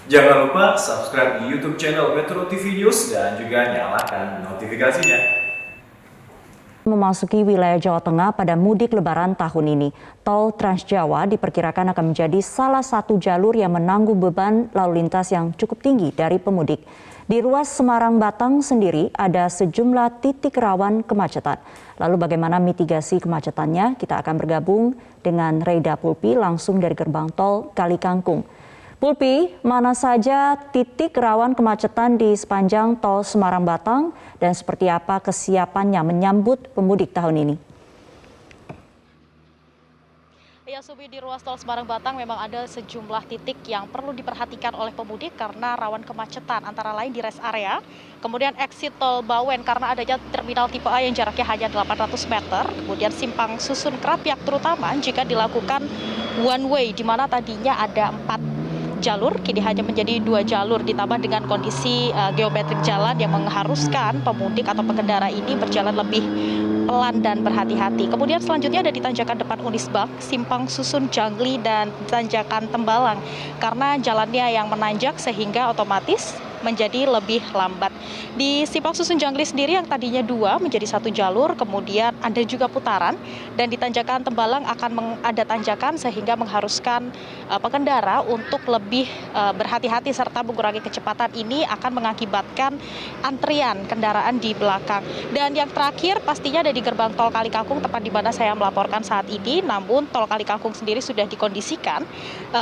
Jangan lupa subscribe di YouTube channel Metro TV News dan juga nyalakan notifikasinya. Memasuki wilayah Jawa Tengah pada mudik lebaran tahun ini, tol Trans Jawa diperkirakan akan menjadi salah satu jalur yang menanggung beban lalu lintas yang cukup tinggi dari pemudik. Di ruas Semarang-Batang sendiri ada sejumlah titik rawan kemacetan. Lalu bagaimana mitigasi kemacetannya? Kita akan bergabung dengan Reda Pulpi langsung dari gerbang tol Kali Kangkung. Pulpi, mana saja titik rawan kemacetan di sepanjang tol Semarang-Batang dan seperti apa kesiapannya menyambut pemudik tahun ini? Ya, Subi, di ruas tol Semarang-Batang memang ada sejumlah titik yang perlu diperhatikan oleh pemudik karena rawan kemacetan, antara lain di rest area, kemudian exit tol Bawen karena adanya terminal tipe A yang jaraknya hanya 800 meter, kemudian simpang susun Krapyak terutama jika dilakukan one way, di mana tadinya ada 4 jalur, kini hanya menjadi 2 jalur, ditambah dengan kondisi geometrik jalan yang mengharuskan pemudik atau pengendara ini berjalan lebih pelan dan berhati-hati. Kemudian selanjutnya ada di tanjakan depan Unisbank, simpang susun Jangli dan tanjakan Tembalang karena jalannya yang menanjak sehingga otomatis menjadi lebih lambat. Di simpang susun Jangli sendiri yang tadinya 2 menjadi 1 jalur, kemudian ada juga putaran, dan di tanjakan Tembalang akan ada tanjakan sehingga mengharuskan pengendara untuk lebih berhati-hati serta mengurangi kecepatan. Ini akan mengakibatkan antrian kendaraan di belakang. Dan yang terakhir pastinya ada di gerbang tol Kali Kangkung, tepat di mana saya melaporkan saat ini. Namun tol Kali Kangkung sendiri sudah dikondisikan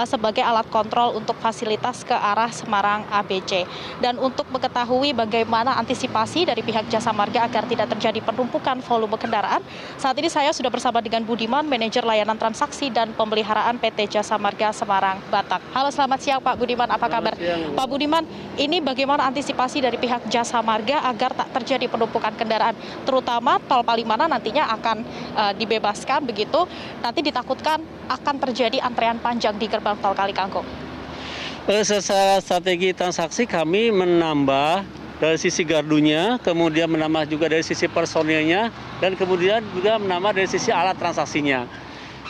sebagai alat kontrol untuk fasilitas ke arah Semarang ABC. Dan untuk mengetahui bagaimana antisipasi dari pihak Jasa Marga agar tidak terjadi penumpukan volume kendaraan, saat ini saya sudah bersama dengan Budiman, Manajer Layanan Transaksi dan Pemeliharaan PT Jasa Marga Semarang Batang. Halo, selamat siang Pak Budiman, apa kabar? Pak Budiman, ini bagaimana antisipasi dari pihak Jasa Marga agar tak terjadi penumpukan kendaraan, terutama tol Palimanan nantinya akan dibebaskan begitu, nanti ditakutkan akan terjadi antrean panjang di gerbang tol Kali Kangkung. Secara strategi transaksi kami menambah dari sisi gardunya, kemudian menambah juga dari sisi personilnya, dan kemudian juga menambah dari sisi alat transaksinya.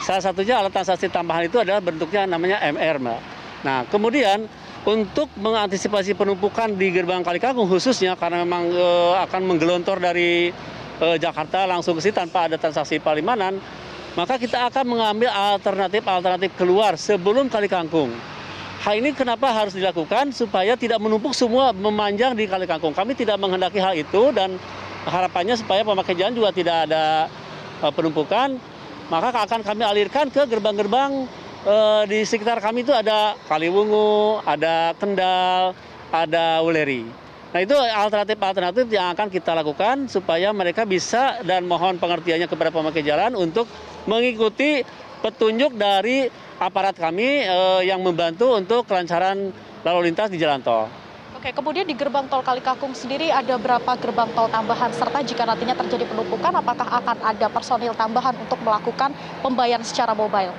Salah satunya alat transaksi tambahan itu adalah bentuknya namanya MR, Mbak. Nah, kemudian untuk mengantisipasi penumpukan di gerbang Kali Kangkung khususnya karena memang akan menggelontor dari Jakarta langsung ke sini tanpa ada transaksi Palimanan, maka kita akan mengambil alternatif keluar sebelum Kali Kangkung. Hal ini kenapa harus dilakukan? Supaya tidak menumpuk semua memanjang di Kali Kangkung. Kami tidak menghendaki hal itu dan harapannya supaya pemakai jalan juga tidak ada penumpukan. Maka akan kami alirkan ke gerbang-gerbang di sekitar kami itu ada Kaliwungu, ada Kendal, ada Wuleri. Nah, itu alternatif yang akan kita lakukan supaya mereka bisa, dan mohon pengertiannya kepada pemakai jalan untuk mengikuti petunjuk dari aparat kami yang membantu untuk kelancaran lalu lintas di jalan tol. Oke, kemudian di gerbang tol Kali Kangkung sendiri ada berapa gerbang tol tambahan, serta jika nantinya terjadi penumpukan apakah akan ada personil tambahan untuk melakukan pembayaran secara mobile?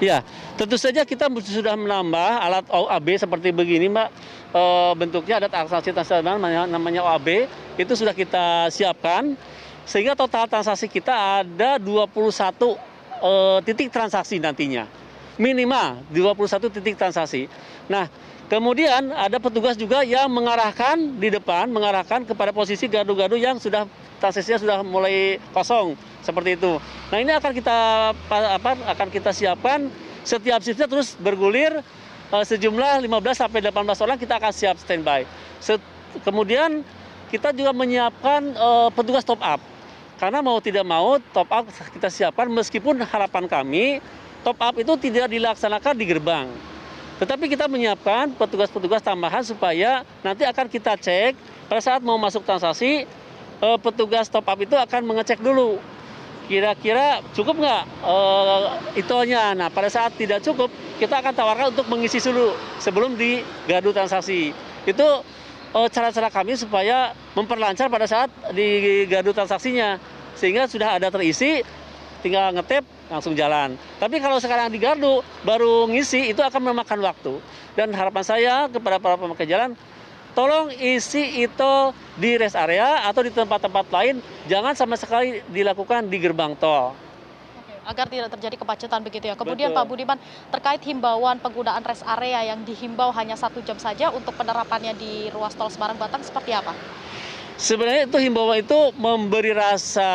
Ya, tentu saja kita sudah menambah alat OAB seperti begini, Mbak. Bentuknya ada transaksi namanya OAB, itu sudah kita siapkan sehingga total transaksi kita ada 21 titik transaksi nantinya. Minimal 21 titik transaksi. Nah, kemudian ada petugas juga yang mengarahkan di depan, mengarahkan kepada posisi gardu-gardu yang sudah transaksinya sudah mulai kosong seperti itu. Nah, ini akan kita siapkan setiap shiftnya terus bergulir sejumlah 15 sampai 18 orang kita akan siap standby. Kemudian kita juga menyiapkan petugas top up. Karena mau tidak mau top up kita siapkan, meskipun harapan kami top up itu tidak dilaksanakan di gerbang. Tetapi kita menyiapkan petugas-petugas tambahan supaya nanti akan kita cek pada saat mau masuk transaksi, petugas top up itu akan mengecek dulu. Kira-kira cukup nggak itonya. Nah, pada saat tidak cukup, kita akan tawarkan untuk mengisi dulu sebelum di gardu transaksi. Itu cara-cara kami supaya memperlancar pada saat di gardu transaksinya. Sehingga sudah ada terisi, tinggal ngetep, langsung jalan. Tapi kalau sekarang di gardu, baru ngisi, itu akan memakan waktu. Dan harapan saya kepada para pemakai jalan, tolong isi itu di rest area atau di tempat-tempat lain, jangan sama sekali dilakukan di gerbang tol. agar tidak terjadi kemacetan begitu ya. Kemudian Betul. Pak Budiman, terkait himbauan penggunaan rest area yang dihimbau hanya 1 jam saja untuk penerapannya di ruas tol Semarang Batang seperti apa? Sebenarnya itu himbauan itu memberi rasa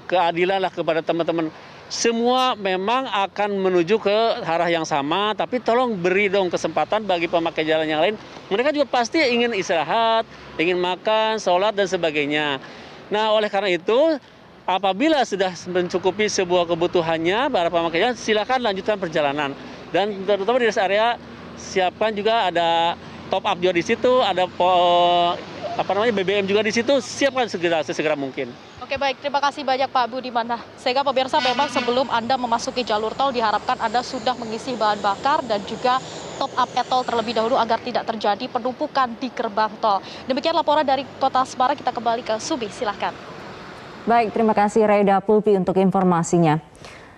keadilan lah kepada teman-teman. Semua memang akan menuju ke arah yang sama, tapi tolong beri dong kesempatan bagi pemakai jalan yang lain. Mereka juga pasti ingin istirahat, ingin makan, sholat, dan sebagainya. Nah, oleh karena itu, apabila sudah mencukupi sebuah kebutuhannya, para pemakai jalan silakan lanjutkan perjalanan. Dan terutama di rest area, siapkan juga ada top up juga di situ, ada BBM juga di situ, siapkan sesegera mungkin. Oke baik, terima kasih banyak Pak Budiman. Nah, sehingga pemirsa memang sebelum Anda memasuki jalur tol diharapkan Anda sudah mengisi bahan bakar dan juga top up e-tol terlebih dahulu agar tidak terjadi penumpukan di gerbang tol. Demikian laporan dari Kota Semarang, kita kembali ke Subi, silahkan. Baik, terima kasih Reda Pulpi untuk informasinya.